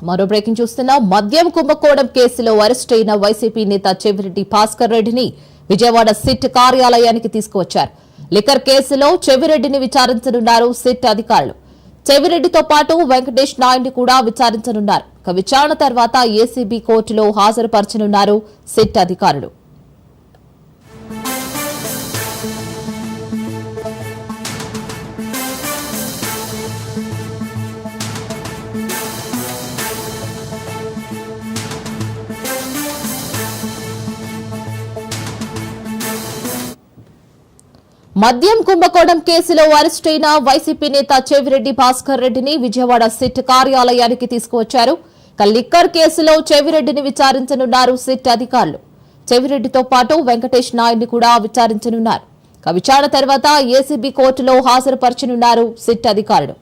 మరో బ్రేకింగ్ చూస్తున్నాం. మద్యం కుంభకోణం కేసులో అరెస్ట్ అయిన వైసీపీ నేత చెవిరెడ్డి భాస్కర్ రెడ్డిని విజయవాడ సిట్ కార్యాలయానికి తీసుకువచ్చారు. లిక్కర్ కేసులో చెవిరెడ్డిని విచారించనున్నారు సిట్ అధికారులు. చెవిరెడ్డితో పాటు వెంకటేష్ నాయుడిని కూడా విచారించనున్నారు. విచారణ తర్వాత ఏసీబీ కోర్టులో హాజరుపరచనున్నారు సిట్ అధికారులు. మద్యం కుంభకోణం కేసులో అరెస్ట్ అయిన వైసీపీ నేత చెవిరెడ్డి భాస్కర్ రెడ్డిని విజయవాడ సిట్ కార్యాలయానికి తీసుకువచ్చారు. లిక్కర్ కేసులో చెవిరెడ్డిని విచారించనున్నారు సిట్ అధికారులు. చెవిరెడ్డితో పాటు వెంకటేష్ నాయుడిని కూడా విచారించనున్నారు. విచారణ తర్వాత ఏసీబీ కోర్టులో హాజరుపరచనున్నారు సిట్ అధికారులు.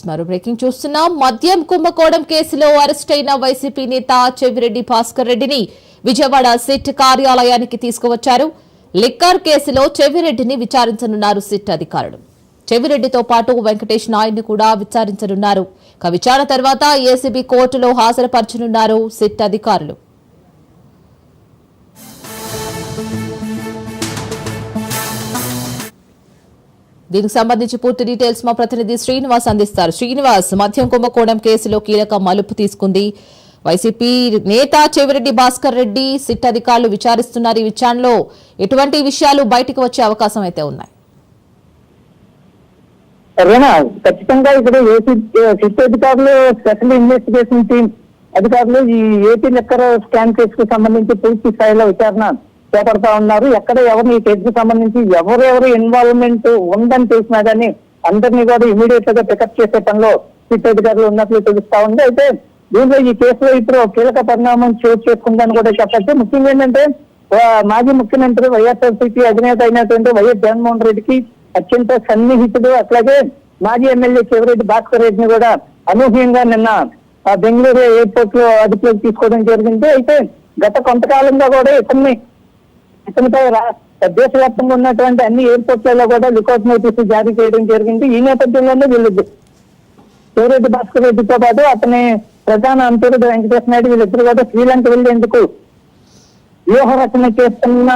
మరో బ్రేకింగ్ చూస్తున్నాం. మద్యం కుంభకోణం కేసులో అరెస్ట్ అయిన వైసీపీ నేత చెవిరెడ్డి భాస్కర్ రెడ్డిని విజయవాడ సిట్ కార్యాలయానికి తీసుకువచ్చారు. లిక్కర్ కేసులో చెవిరెడ్డిని విచారించనున్నారు సిట్ అధికారులు. చెవిరెడ్డితో పాటు వెంకటేష్ నాయుడిని కూడా విచారించనున్నారు. విచారణ తర్వాత ఏసీబీ కోర్టులో హాజరుపరచనున్నారు సిట్ అధికారులు. దీనికి సంబంధించి పూర్తి డీటెయిల్స్ మా ప్రతినిధి శ్రీనివాస్ అందిస్తారు. శ్రీనివాస్, మద్యం కుంభకోణం కేసులో కీలక మలుపు తీసుకుంది. వైసీపీ నేత చెవిరెడ్డి భాస్కర్ రెడ్డి సిట్ అధికారులు విచారిస్తున్నారు. ఈ విచారణలో ఎటువంటి విషయాలు బయటకు వచ్చే అవకాశం అయితే ఉన్నాయి? ఖచ్చితంగా ఇక్కడ సిట్ అధికారులు, స్పెషల్ ఇన్వెస్టిగేషన్ టీం అధికారులు ఈ ఏపీ లిక్కర్ స్కామ్ కేసుకు సంబంధించి పూర్తి స్థాయిలో విచారణ చేపడతా ఉన్నారు. ఎక్కడ ఎవరిని ఈ కేసుకు సంబంధించి ఎవరెవరు ఇన్వాల్వ్మెంట్ ఉందని తెలిసినా కానీ అందరినీ కూడా ఇమీడియట్ గా పికప్ చేసే పనిలో సిట్ అధికారులు ఉన్నట్లు తెలుస్తా ఉంది. అయితే దీంట్లో ఈ కేసులో ఇప్పుడు కీలక పరిణామం చోటు చేసుకుందని కూడా చెప్పచ్చు. ముఖ్యంగా ఏంటంటే మాజీ ముఖ్యమంత్రి వైఎస్ఆర్సీపీ అధినేత అయినటువంటి వైఎస్ జగన్మోహన్ రెడ్డికి అత్యంత సన్నిహితుడు, అట్లాగే మాజీ ఎమ్మెల్యే చెవిరెడ్డి భాస్కర్ రెడ్డిని కూడా అనూహ్యంగా నిన్న బెంగళూరు ఎయిర్పోర్ట్ లో అదుపులోకి తీసుకోవడం జరిగింది. అయితే గత కొంతకాలంగా కూడా ఇతనిపై దేశవ్యాప్తంగా ఉన్నటువంటి అన్ని ఎయిర్పోర్ట్లలో కూడా లుకౌట్ నోటీసులు జారీ చేయడం జరిగింది. ఈ నేపథ్యంలోనే వీళ్ళు చెవిరెడ్డి భాస్కర్ రెడ్డితో పాటు అతని ప్రధాన అంతరుడు వెంకటేష్ నాయుడు వీళ్ళిద్దరు కూడా శ్రీలంక వెళ్లేందుకు వ్యూహ రచన చేస్తున్న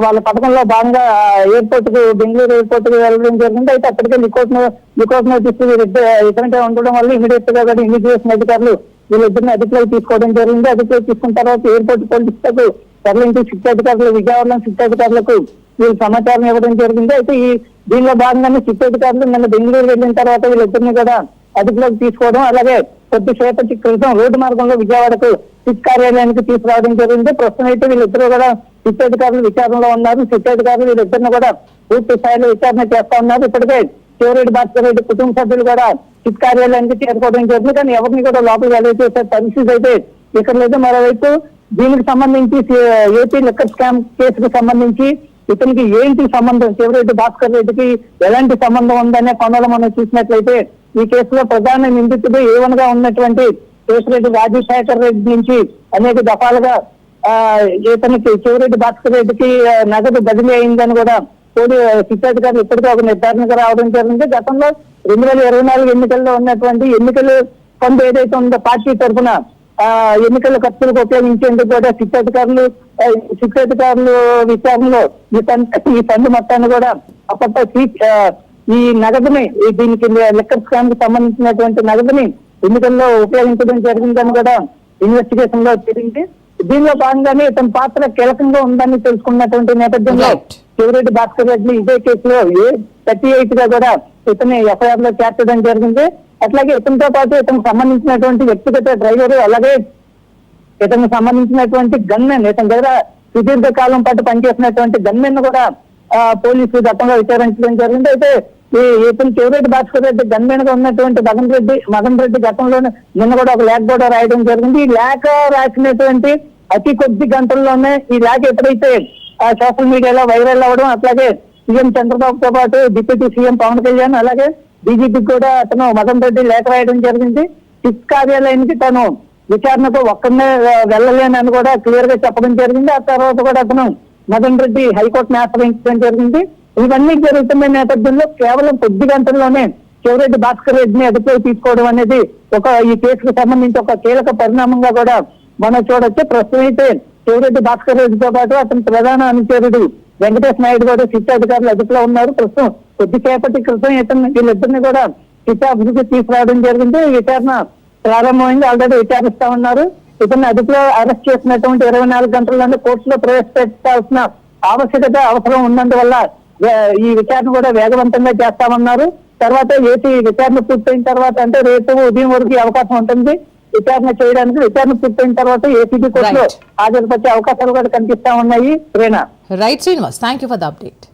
వాళ్ళ పథకంలో భాగంగా ఎయిర్పోర్ట్ కు బెంగళూరు ఎయిర్పోర్ట్ కు వెళ్ళడం జరిగింది. అయితే అప్పటికే లుకౌట్ నోటీసులు ఇతనిపై ఉండడం వల్ల ఇమీడియట్ గా కూడా ఇమిగ్రేషన్ అధికారులు వీళ్ళిద్దరిని అదుపులోకి తీసుకోవడం జరిగింది. అదుపులోకి తీసుకున్న తర్వాత ఎయిర్పోర్ట్ పోలీసులకు తరలించి సిట్ అధికారులు, విజయవాడలో సిట్ అధికారులకు వీళ్ళు సమాచారం ఇవ్వడం జరిగింది. అయితే దీనిలో భాగంగానే సిట్ అధికారులు నిన్న బెంగళూరు వెళ్ళిన తర్వాత వీళ్ళిద్దరిని కూడా అదుపులోకి తీసుకోవడం, అలాగే కొద్దిసేపటి క్రితం రోడ్డు మార్గంలో విజయవాడకు సిట్ కార్యాలయానికి తీసుకురావడం జరిగింది. ప్రస్తుతం అయితే వీళ్ళిద్దరూ కూడా సిట్ అధికారులు విచారణలో ఉన్నారు. సిట్ అధికారులు వీళ్ళిద్దరిని కూడా పూర్తి స్థాయిలో విచారణ చేస్తా ఉన్నారు. ఇప్పటికే చెవిరెడ్డి భాస్కర్ రెడ్డి కుటుంబ సభ్యులు కూడా సిట్ కార్యాలయానికి చేరుకోవడం జరిగింది. కానీ ఎవరిని కూడా లోపలికి వెళ్ళేసే పరిస్థితి అయితే ఇక్కడ లేదు. మరోవైపు దీనికి సంబంధించి ఏపీ లిక్కర్ స్కామ్ కేసుకు సంబంధించి ఇతనికి ఏంటి సంబంధం, చెవిరెడ్డి భాస్కర్ రెడ్డికి ఎలాంటి సంబంధం ఉందనే పనులు మనం చూసినట్లయితే ఈ కేసులో ప్రధాన నిందితుడు A1 గా ఉన్నటువంటి కేశిరెడ్డి రాజశేఖర్ రెడ్డి నుంచి అనేక దఫాలుగా ఇతనికి చెవిరెడ్డి భాస్కర్ రెడ్డికి నగదు బదిలీ అయిందని కూడా సిట్ అధికారులు ఇప్పటికీ ఒక నిర్ధారణకు రావడం జరిగింది. గతంలో 2024 ఎన్నికల్లో ఉన్నటువంటి ఎన్నికల ఫండ్ ఏదైతే ఉందో పార్టీ తరఫున ఎన్నికల ఖర్చులకు ఉపయోగించేందుకు కూడా సిట్ అధికారులు విచారణలో ఈ ఫండ్ మొత్తాన్ని కూడా అప్పట్లో ఈ నగదుని దీనికి లిక్కర్ స్కామ్ కు సంబంధించినటువంటి నగదుని ఎన్నికల్లో ఉపయోగించడం జరిగిందని కూడా ఇన్వెస్టిగేషన్ లో తెలిసింది. దీనిలో భాగంగానే ఇతని పాత్ర కీలకంగా ఉందని తెలుసుకున్నటువంటి నేపథ్యంలో చెవిరెడ్డి భాస్కర్ రెడ్డి ఇదే కేసులో 38 గా కూడా ఇతని ఎఫ్ఐఆర్ లో చేర్చడం జరిగింది. అట్లాగే ఇతనితో పాటు ఇతనికి సంబంధించినటువంటి వ్యక్తిగత డ్రైవర్, అలాగే ఇతనికి సంబంధించినటువంటి గన్మెన్, ఇతని దగ్గర సుదీర్ఘ కాలం పాటు పనిచేసినటువంటి గన్మెన్ కూడా పోలీసులు గతంలో విచారించడం జరిగింది. అయితే ఈ ఏపీ చెవిరెడ్డి భాస్కర్ రెడ్డి గన్మెన్ గా ఉన్నటువంటి మదన్ రెడ్డి గతంలోనే నిన్న కూడా ఒక లేఖ కూడా రాయడం జరిగింది. ఈ లేఖ రాసినటువంటి అతి కొద్ది గంటల్లోనే ఈ లేఖ ఎప్పుడైతే సోషల్ మీడియాలో వైరల్ అవ్వడం, అట్లాగే సీఎం చంద్రబాబుతో పాటు డిప్యూటీ సీఎం పవన్ కళ్యాణ్ అలాగే డీజీపీకి కూడా అతను మదన్ రెడ్డి లేఖ రాయడం జరిగింది. సిట్ కార్యాలయానికి తను విచారణకు ఒక్కడనే వెళ్ళలేనని కూడా క్లియర్ గా చెప్పడం జరిగింది. ఆ తర్వాత కూడా అతను మదన్ రెడ్డి హైకోర్టును ఆశ్రయించడం జరిగింది. ఇవన్నీ జరుగుతున్న నేపథ్యంలో కేవలం కొద్ది గంటల్లోనే చెవిరెడ్డి భాస్కర్ రెడ్డిని అదుపులోకి తీసుకోవడం అనేది ఈ కేసుకు సంబంధించి ఒక కీలక పరిణామంగా కూడా మనం చూడొచ్చు. ప్రస్తుతం అయితే చెవిరెడ్డి భాస్కర్ రెడ్డితో పాటు అతని ప్రధాన అనుచరుడు వెంకటేష్ నాయుడు కూడా సిట్ అధికారులు అదుపులో ఉన్నారు. ప్రస్తుతం కొద్దిసేపటి క్రితం వీళ్ళిద్దరిని కూడా సిట్ అభివృద్ధి తీసుకురావడం జరిగింది. విచారణ ప్రారంభమైంది, ఆల్రెడీ విచారిస్తా ఉన్నారు. ఇతన్ని అదుపులో అరెస్ట్ చేసినటువంటి 24 గంటల్లోనే కోర్టులో ప్రవేశపెట్టాల్సిన అవసరం ఉన్నందువల్ల ఈ విచారణ కూడా వేగవంతంగా చేస్తామన్నారు. తర్వాత ఏపీ విచారణ పూర్తయిన తర్వాత అంటే రేపు ఉదయం వరకు అవకాశం ఉంటుంది విచారణ చేయడానికి. విచారణ పూర్తయిన తర్వాత ఏపీటీ కోర్టులో హాజరుపరిచే అవకాశాలు కూడా కనిపిస్తా ఉన్నాయి. Right Srinivas, thank you for the update.